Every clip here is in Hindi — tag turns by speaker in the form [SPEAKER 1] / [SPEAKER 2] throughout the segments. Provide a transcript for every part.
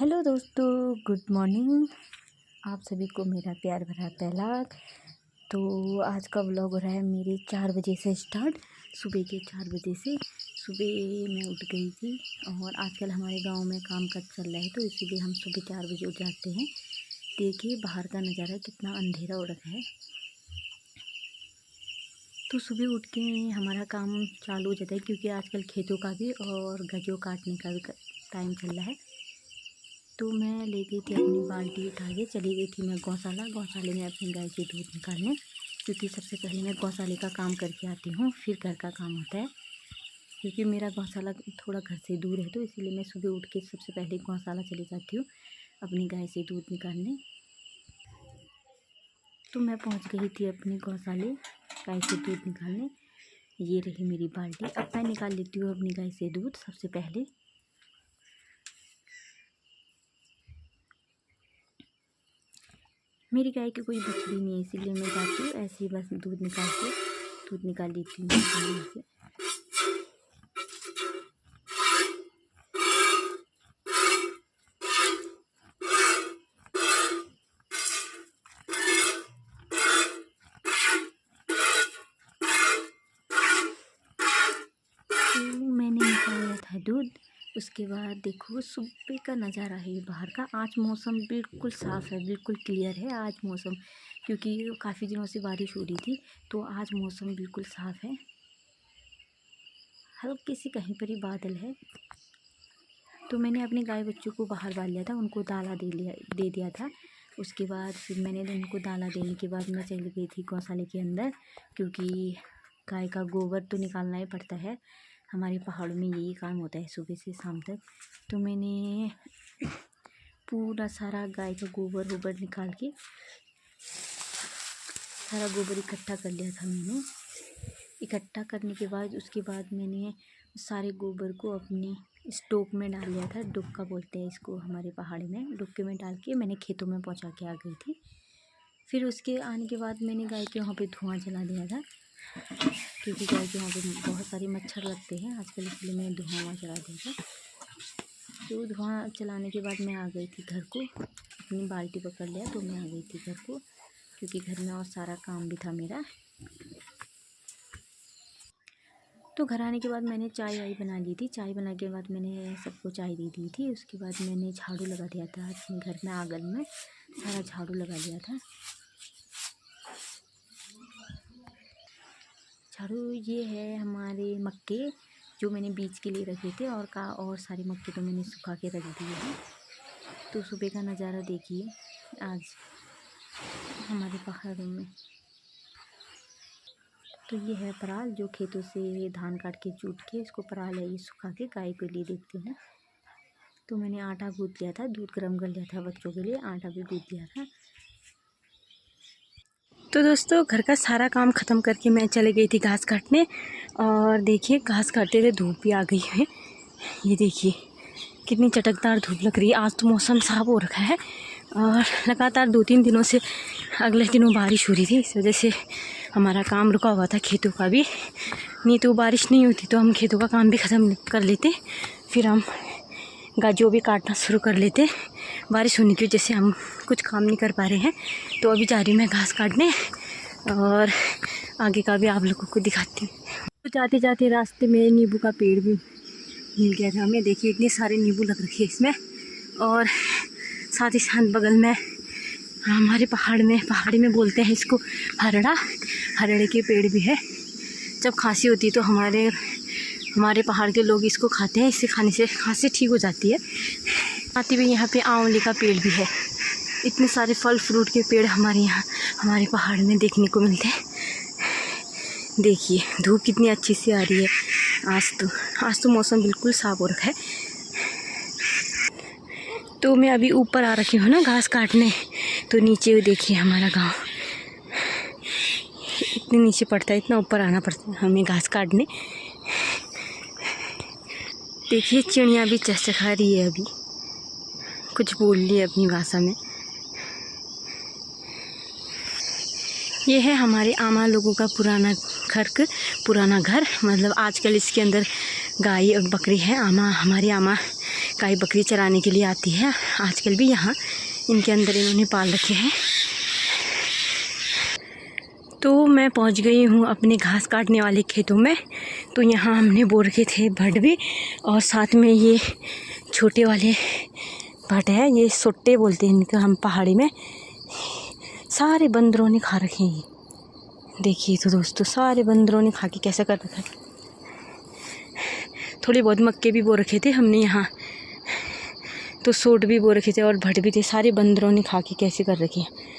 [SPEAKER 1] हेलो दोस्तों, गुड मॉर्निंग। आप सभी को मेरा प्यार भरा पहला। तो आज का व्लॉग हो रहा है मेरे 4 बजे से स्टार्ट। सुबह के 4 बजे से सुबह मैं उठ गई थी और आजकल हमारे गांव में काम काज चल रहा है, तो इसीलिए हम सुबह 4 बजे उठ जाते हैं। देखिए बाहर का नज़ारा कितना अंधेरा हो रखा है। तो सुबह उठ के हमारा काम चालू हो जाता है, क्योंकि आजकल खेतों का भी और गजों काटने का भी टाइम चल रहा है। तो मैं ले गई थी अपनी बाल्टी उठा के, चली गई थी मैं गौशाले में अपनी गाय से दूध निकालने, क्योंकि सबसे पहले मैं गौशाले का काम करके आती हूँ, फिर घर का काम होता है। क्योंकि मेरा गौशाला थोड़ा घर से दूर है, तो इसीलिए मैं सुबह उठ के सबसे पहले गौशाला चली जाती हूँ अपनी गाय से दूध निकालने। तो मैं पहुँच गई थी अपनी गौशाले गाय से दूध निकालने। ये रही मेरी बाल्टी। अब मैं निकाल लेती हूँ अपनी गाय से दूध। सबसे पहले मेरी गाय की कोई बछड़ी नहीं है, इसीलिए मैं जाती हूँ ऐसे ही बस दूध निकाल लेती हूँ से। तो मैंने निकाला था दूध। उसके बाद देखो सुबह का नज़ारा है बाहर का। आज मौसम बिल्कुल साफ़ है, बिल्कुल क्लियर है आज मौसम, क्योंकि काफ़ी दिनों से बारिश हो रही थी। तो आज मौसम बिल्कुल साफ़ है, हल्की सी कहीं पर ही बादल है। तो मैंने अपने गाय बच्चों को बाहर डाल लिया था, उनको दाना दे दिया था। उसके बाद फिर मैंने उनको दाना देने के बाद मैं चली गई थी गौशाले के अंदर, क्योंकि गाय का गोबर तो निकालना ही पड़ता है। हमारे पहाड़ों में यही काम होता है सुबह से शाम तक। तो मैंने पूरा सारा गाय का गोबर निकाल के सारा गोबर इकट्ठा कर लिया था मैंने। इकट्ठा करने के बाद उसके बाद मैंने सारे गोबर को अपने स्टोक में डाल लिया था। डुक्का बोलते हैं इसको हमारे पहाड़ी में। डुक्के में डाल के मैंने खेतों में पहुंचा के आ गई थी। फिर उसके आने के बाद मैंने गाय के वहाँ पे धुआं जला दिया था, क्योंकि गाय के वहाँ पे बहुत सारे मच्छर लगते हैं आजकल, इसलिए मैंने धुआं जला दिया था। तो धुआं चलाने के बाद मैं आ गई थी घर को। अपनी बाल्टी पकड़ लिया तो मैं आ गई थी घर को, क्योंकि घर में और सारा काम भी था मेरा। तो घर आने के बाद मैंने चाय बना ली थी। चाय बनाने के बाद मैंने सबको चाय दे दी थी। उसके बाद मैंने झाड़ू लगा दिया था अपने घर में, आंगन में सारा झाड़ू लगा लिया था। झाड़ू ये है हमारे मक्के जो मैंने बीज के लिए रखे थे, और सारे मक्के तो मैंने सुखा के रख दिए हैं। तो सुबह का नज़ारा देखिए आज हमारे पहाड़ों में। तो ये है पराल, जो खेतों से धान काट के चूट के इसको पराल है, ये सुखा के गाय के लिए देते हैं। तो मैंने आटा गूँथ लिया था, दूध गर्म कर लिया था बच्चों के लिए, आटा भी गूँथ लिया था। तो दोस्तों घर का सारा काम ख़त्म करके मैं चली गई थी घास काटने। और देखिए घास काटते हुए धूप भी आ गई है। ये देखिए कितनी चटकदार धूप लग रही है। आज तो मौसम साफ हो रखा है और लगातार 2-3 दिनों से अगले दिनों बारिश हो रही थी, इस वजह से हमारा काम रुका हुआ था खेतों का भी। नहीं तो बारिश नहीं होती तो हम खेतों का काम भी ख़त्म कर लेते, फिर हम गाजों भी काटना शुरू कर लेते। बारिश होने की वजह से हम कुछ काम नहीं कर पा रहे हैं। तो अभी जा रही हूँ मैं घास काटने और आगे का भी आप लोगों को दिखाती हूँ। तो जाते जाते रास्ते में नींबू का पेड़ भी मिल गया था हमें। देखिए इतने सारे नींबू लग रखे हैं इसमें, और साथ ही साथ बगल में हमारे पहाड़ी में बोलते हैं इसको हरड़े के पेड़ भी है। जब खांसी होती है तो हमारे पहाड़ के लोग इसको खाते हैं, इससे खाने से खांसी ठीक हो जाती है। साथ ही यहाँ पे आंवले का पेड़ भी है। इतने सारे फल फ्रूट के पेड़ हमारे पहाड़ में देखने को मिलते हैं। देखिए धूप कितनी अच्छी सी आ रही है। आज तो मौसम बिल्कुल साफ हो रखा है। तो मैं अभी ऊपर आ रखी हूँ ना घास काटने। तो नीचे देखिए हमारा गांव इतने नीचे पड़ता है, इतना ऊपर आना पड़ता है हमें घास काटने। देखिए चिड़िया भी चहचहा रही है, अभी कुछ बोल रही है अपनी भाषा में। ये है हमारे आमा लोगों का पुराना घर। मतलब आजकल इसके अंदर गाय और बकरी है। हमारी आमा गाय बकरी चराने के लिए आती है। आजकल भी यहाँ इनके अंदर इन्होंने पाल रखे हैं। तो मैं पहुँच गई हूँ अपने घास काटने वाले खेतों में। तो यहाँ हमने बो रखे थे भट भी, और साथ में ये छोटे वाले भट है, ये सोट्टे बोलते हैं इनका हम पहाड़ी में। सारे बंदरों ने खा रखे हैं। देखिए तो दोस्तों, सारे बंदरों ने खा के कैसा कर रखा है। थोड़ी बहुत मक्के भी बो रखे थे हमने यहाँ, तो सोट भी बो रखे थे और भट भी थे। सारे बंदरों ने खा के कैसे कर रखे हैं।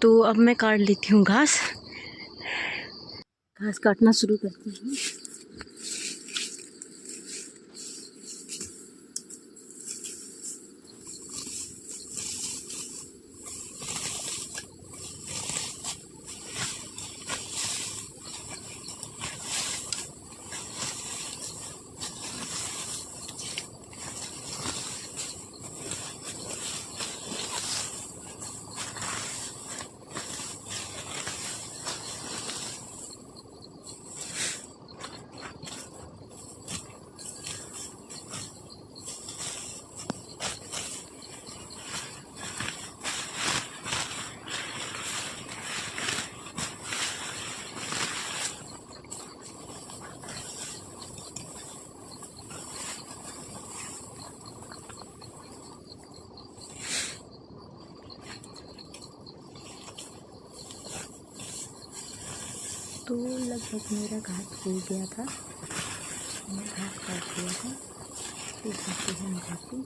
[SPEAKER 1] तो अब मैं काट लेती हूँ घास काटना शुरू करती हूँ। तो लगभग मेरा घास सूख गया था, मैं घास काट दिया था। फिर जाते हैं घर पे।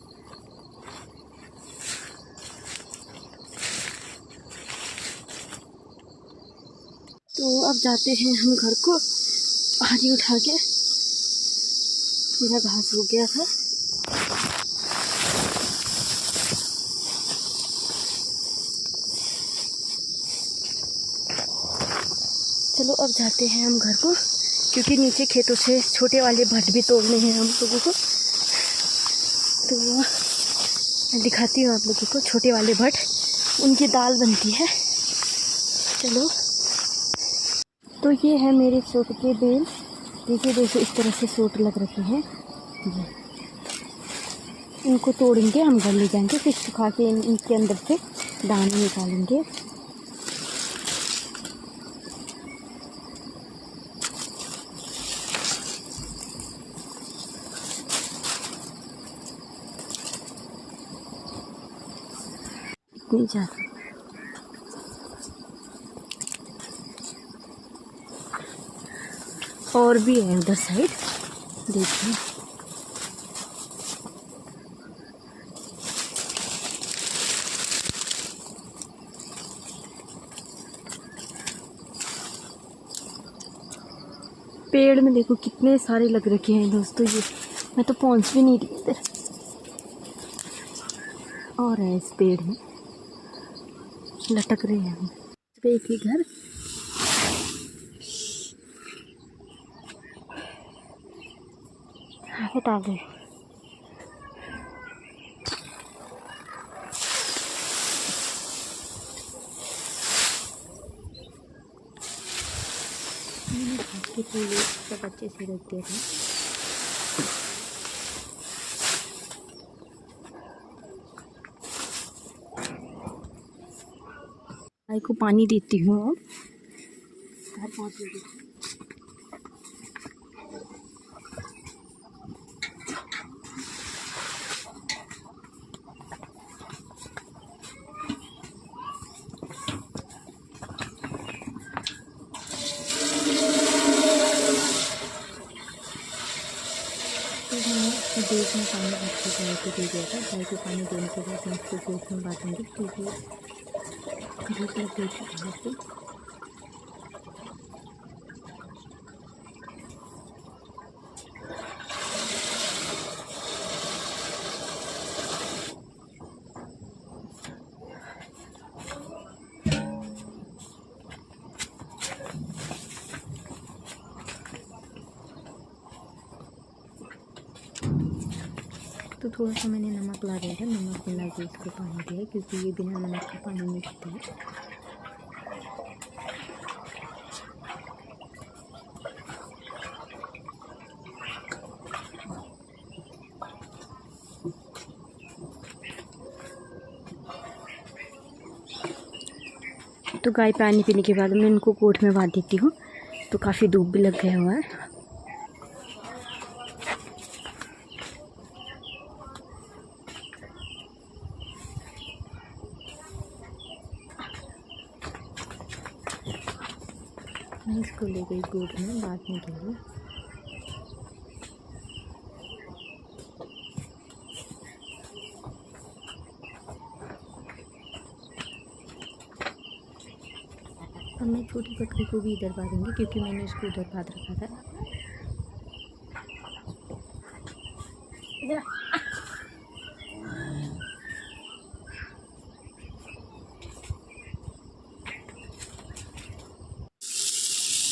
[SPEAKER 1] तो अब जाते हैं हम घर को। आरी उठा के, मेरा घास सूख गया था। चलो अब जाते हैं हम घर को, क्योंकि नीचे खेतों से छोटे वाले भट भी तोड़ने हैं हम लोगों को। तो मैं दिखाती हूँ आप लोगों को छोटे वाले भट, उनकी दाल बनती है। चलो, तो ये है मेरे सोट के बेल। देखिए देखो, इस तरह से सोट लग रखे हैं। ये इनको तोड़ेंगे हम, घर ले जाएंगे, फिर सुखा के इनके अंदर से दाने निकालेंगे। इतनी ज़्यादा और भी है उधर साइड, देखिए। पेड़ में देखो कितने सारे लग रखे हैं दोस्तों। ये मैं तो पहुंच भी नहीं रही इधर, और है इस पेड़ में लटक रहे हैं। एक ही घर, बता दे। सब अच्छे से रख दिया था। गाय को पानी देती हूँ अब। घर पहुँच गई। देश में पानी रख के गाय को दे दिया था। गाय को पानी देने के बाद मैं उसको देश में बांटूंगी, क्योंकि करीब तक दे चुका है। तो थोड़ा सा मैंने नमक ला दिया था, नमक मिला के इसको पानी दिया, क्योंकि ये बिना नमक का पानी नहीं पीता है। तो गाय पानी पीने के बाद मैं इनको कोट में बांध देती हूँ। तो काफ़ी धूप भी लग गया हुआ है। मैं इसको ले गई कोट में बांधने के लिए। अब मैं छोटी बकरी को भी इधर बांधूंगी क्योंकि मैंने इसको उधर बांध रखा था।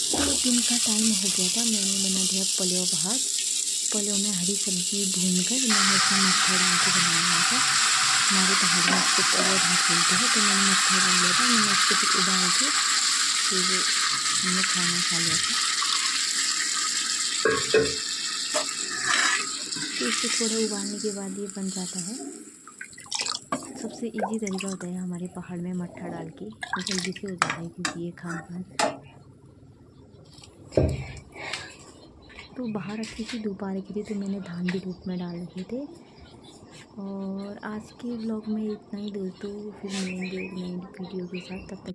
[SPEAKER 1] तो दिन का टाइम हो गया था। मैंने बना दिया पलेव भात। पलेव में हरी सब्जी भूनकर मैंने उसमें मट्ठा डाल के बनाया था। हमारे पहाड़ में उसको पलेव भात बोलते हैं। तो मैंने मट्ठा डाल दिया था। मैंने उसको फिर उबाल के फिर हमने खाना खा लिया था। तो इसको थोड़ा उबालने के बाद ये बन जाता है। सबसे इजी तरीका होता है हमारे पहाड़ में मट्ठा डाल के, जल्दी से हो जाता है क्योंकि ये खाना। तो बाहर अच्छी सी धूप आ रही थी तो मैंने धान भी धूप में डाल रखे थे। और आज के व्लॉग में इतना ही दोस्तों। फिर मिलेंगे एक नई वीडियो के साथ, तब तक